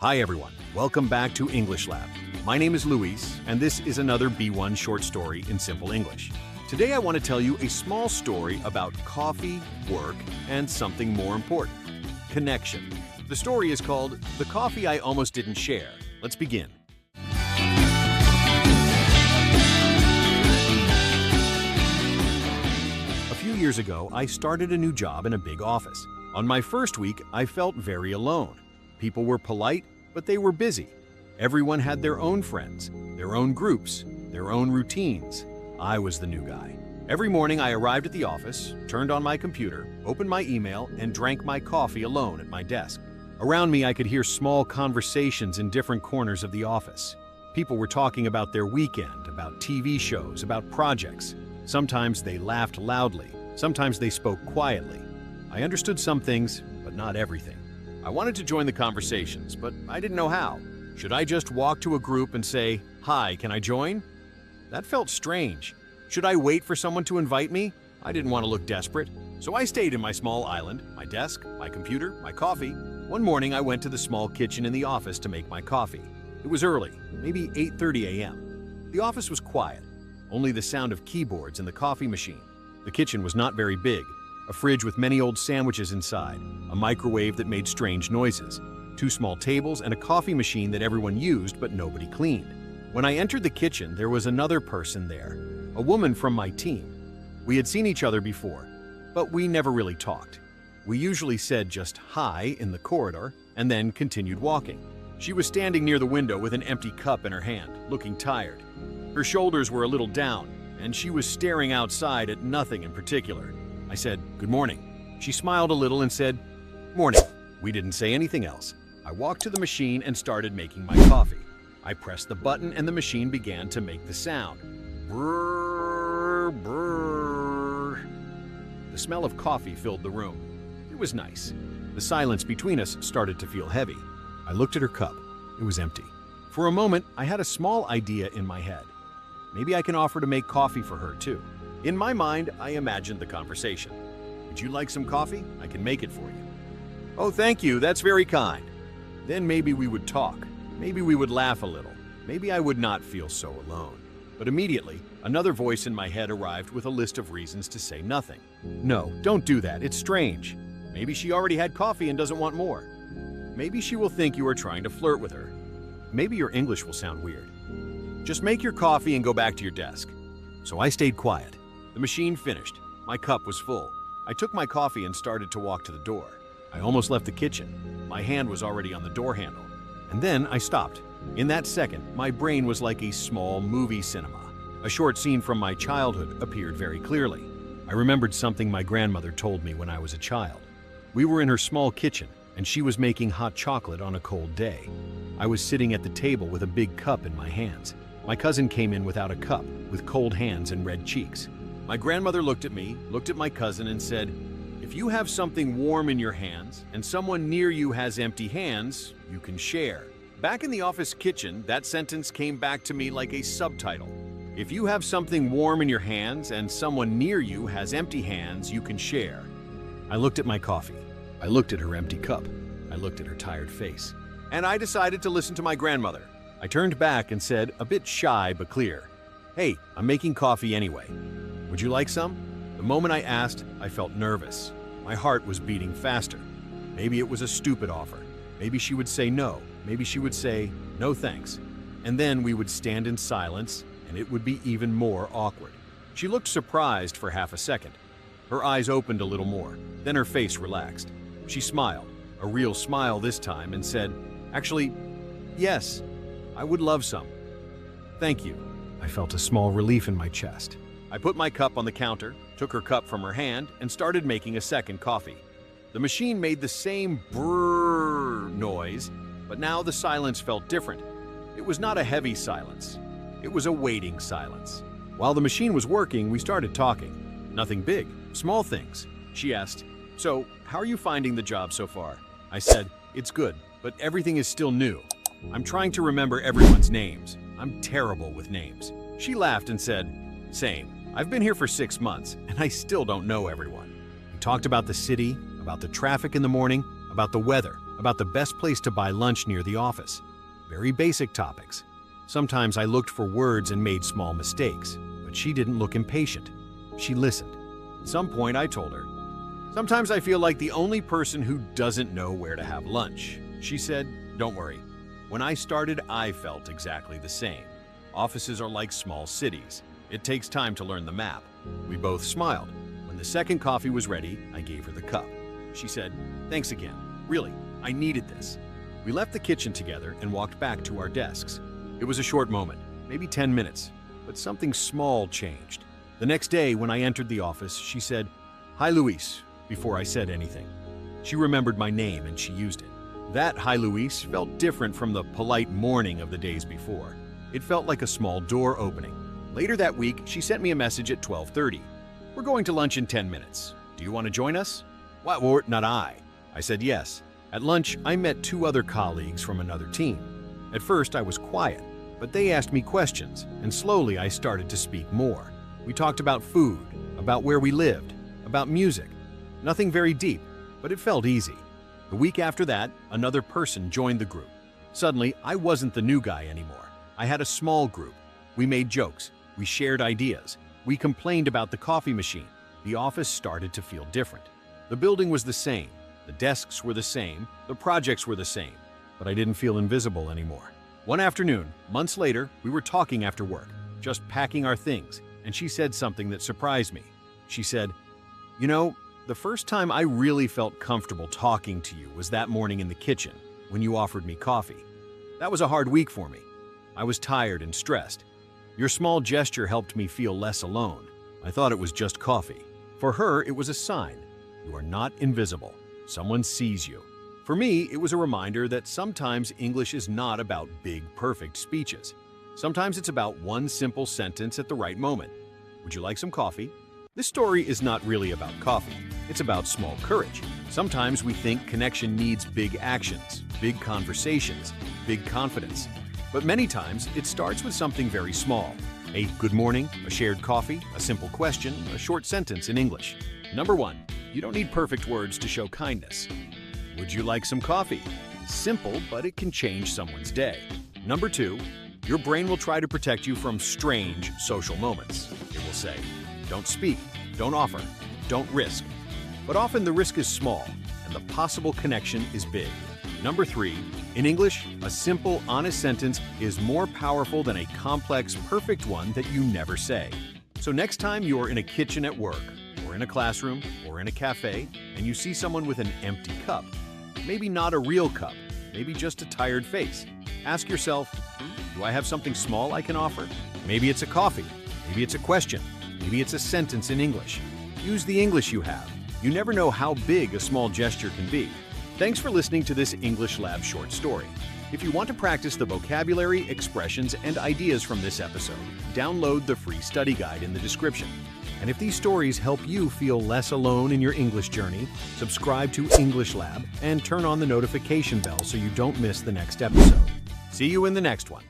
Hi everyone, welcome back to English Lab. My name is Luis, and this is another B1 short story in simple English. Today I want to tell you a small story about coffee, work, and something more important, connection. The story is called The Coffee I Almost Didn't Share. Let's begin. A few years ago, I started a new job in a big office. On my first week, I felt very alone. People were polite, but they were busy. Everyone had their own friends, their own groups, their own routines. I was the new guy. Every morning I arrived at the office, turned on my computer, opened my email, and drank my coffee alone at my desk. Around me I could hear small conversations in different corners of the office. People were talking about their weekend, about TV shows, about projects. Sometimes they laughed loudly, sometimes they spoke quietly. I understood some things, but not everything. I wanted to join the conversations, but I didn't know how. Should I just walk to a group and say, "Hi, can I join?" That felt strange. Should I wait for someone to invite me? I didn't want to look desperate. So I stayed in my small island, my desk, my computer, my coffee. One morning I went to the small kitchen in the office to make my coffee. It was early, maybe 8:30 a.m. The office was quiet, only the sound of keyboards and the coffee machine. The kitchen was not very big. A fridge with many old sandwiches inside, a microwave that made strange noises, two small tables, and a coffee machine that everyone used but nobody cleaned. When I entered the kitchen, there was another person there, a woman from my team. We had seen each other before, but we never really talked. We usually said just hi in the corridor and then continued walking. She was standing near the window with an empty cup in her hand, looking tired. Her shoulders were a little down, and she was staring outside at nothing in particular. I said, "Good morning." She smiled a little and said, "Morning." We didn't say anything else. I walked to the machine and started making my coffee. I pressed the button and the machine began to make the sound. Brrr, brrr. The smell of coffee filled the room. It was nice. The silence between us started to feel heavy. I looked at her cup. It was empty. For a moment, I had a small idea in my head. Maybe I can offer to make coffee for her too. In my mind, I imagined the conversation. "Would you like some coffee? I can make it for you." "Oh, thank you, that's very kind." Then maybe we would talk. Maybe we would laugh a little. Maybe I would not feel so alone. But immediately, another voice in my head arrived with a list of reasons to say nothing. "No, don't do that, it's strange. Maybe she already had coffee and doesn't want more. Maybe she will think you are trying to flirt with her. Maybe your English will sound weird. Just make your coffee and go back to your desk." So I stayed quiet. The machine finished. My cup was full. I took my coffee and started to walk to the door. I almost left the kitchen. My hand was already on the door handle. And then I stopped. In that second, my brain was like a small movie cinema. A short scene from my childhood appeared very clearly. I remembered something my grandmother told me when I was a child. We were in her small kitchen, and she was making hot chocolate on a cold day. I was sitting at the table with a big cup in my hands. My cousin came in without a cup, with cold hands and red cheeks. My grandmother looked at me, looked at my cousin, and said, "If you have something warm in your hands and someone near you has empty hands, you can share." Back in the office kitchen, that sentence came back to me like a subtitle. If you have something warm in your hands and someone near you has empty hands, you can share. I looked at my coffee. I looked at her empty cup. I looked at her tired face. And I decided to listen to my grandmother. I turned back and said, a bit shy but clear, "Hey, I'm making coffee anyway. Would you like some?" The moment I asked, I felt nervous. My heart was beating faster. Maybe it was a stupid offer. Maybe she would say no. Maybe she would say, "No thanks." And then we would stand in silence, and it would be even more awkward. She looked surprised for half a second. Her eyes opened a little more. Then her face relaxed. She smiled, a real smile this time, and said, "Actually, yes, I would love some. Thank you." I felt a small relief in my chest. I put my cup on the counter, took her cup from her hand, and started making a second coffee. The machine made the same brrrr noise, but now the silence felt different. It was not a heavy silence. It was a waiting silence. While the machine was working, we started talking. Nothing big, small things. She asked, "So, how are you finding the job so far?" I said, "It's good, but everything is still new. I'm trying to remember everyone's names. I'm terrible with names." She laughed and said, "Same. I've been here for 6 months, and I still don't know everyone." We talked about the city, about the traffic in the morning, about the weather. about the best place to buy lunch near the office. Very basic topics. Sometimes I looked for words and made small mistakes, but she didn't look impatient. She listened. At some point, I told her, "Sometimes I feel like the only person who doesn't know where to have lunch." She said, "Don't worry. When I started, I felt exactly the same. Offices are like small cities. It takes time to learn the map." We both smiled. When the second coffee was ready, I gave her the cup. She said, "Thanks again. Really, I needed this." We left the kitchen together and walked back to our desks. It was a short moment, maybe 10 minutes, but something small changed. The next day, when I entered the office, she said, "Hi, Luis," before I said anything. She remembered my name and she used it. That "Hi, Luis" felt different from the polite morning of the days before. It felt like a small door opening. Later that week, she sent me a message at 12:30. "We're going to lunch in 10 minutes. Do you want to join us?" "What? Or not I." I said yes. At lunch, I met 2 other colleagues from another team. At first, I was quiet, but they asked me questions, and slowly I started to speak more. We talked about food, about where we lived, about music. Nothing very deep, but it felt easy. The week after that, another person joined the group. Suddenly, I wasn't the new guy anymore. I had a small group. We made jokes. We shared ideas. We complained about the coffee machine. The office started to feel different. The building was the same. The desks were the same. The projects were the same. But I didn't feel invisible anymore. One afternoon, months later, we were talking after work, just packing our things, and she said something that surprised me. She said, "You know, the first time I really felt comfortable talking to you was that morning in the kitchen when you offered me coffee. That was a hard week for me. I was tired and stressed. Your small gesture helped me feel less alone. I thought it was just coffee." For her, it was a sign. You are not invisible. Someone sees you. For me, it was a reminder that sometimes English is not about big, perfect speeches. Sometimes it's about one simple sentence at the right moment. Would you like some coffee? This story is not really about coffee. It's about small courage. Sometimes we think connection needs big actions, big conversations, big confidence. But many times, it starts with something very small. A good morning, a shared coffee, a simple question, a short sentence in English. Number 1, you don't need perfect words to show kindness. Would you like some coffee? Simple, but it can change someone's day. Number 2, your brain will try to protect you from strange social moments. It will say, don't speak, don't offer, don't risk. But often the risk is small, and the possible connection is big. Number 3, in English, a simple, honest sentence is more powerful than a complex, perfect one that you never say. So next time you're in a kitchen at work, or in a classroom, or in a cafe, and you see someone with an empty cup, maybe not a real cup, maybe just a tired face, ask yourself, do I have something small I can offer? Maybe it's a coffee, maybe it's a question, maybe it's a sentence in English. Use the English you have. You never know how big a small gesture can be. Thanks for listening to this English Lab short story. If you want to practice the vocabulary, expressions, and ideas from this episode, download the free study guide in the description. And if these stories help you feel less alone in your English journey, subscribe to English Lab and turn on the notification bell so you don't miss the next episode. See you in the next one.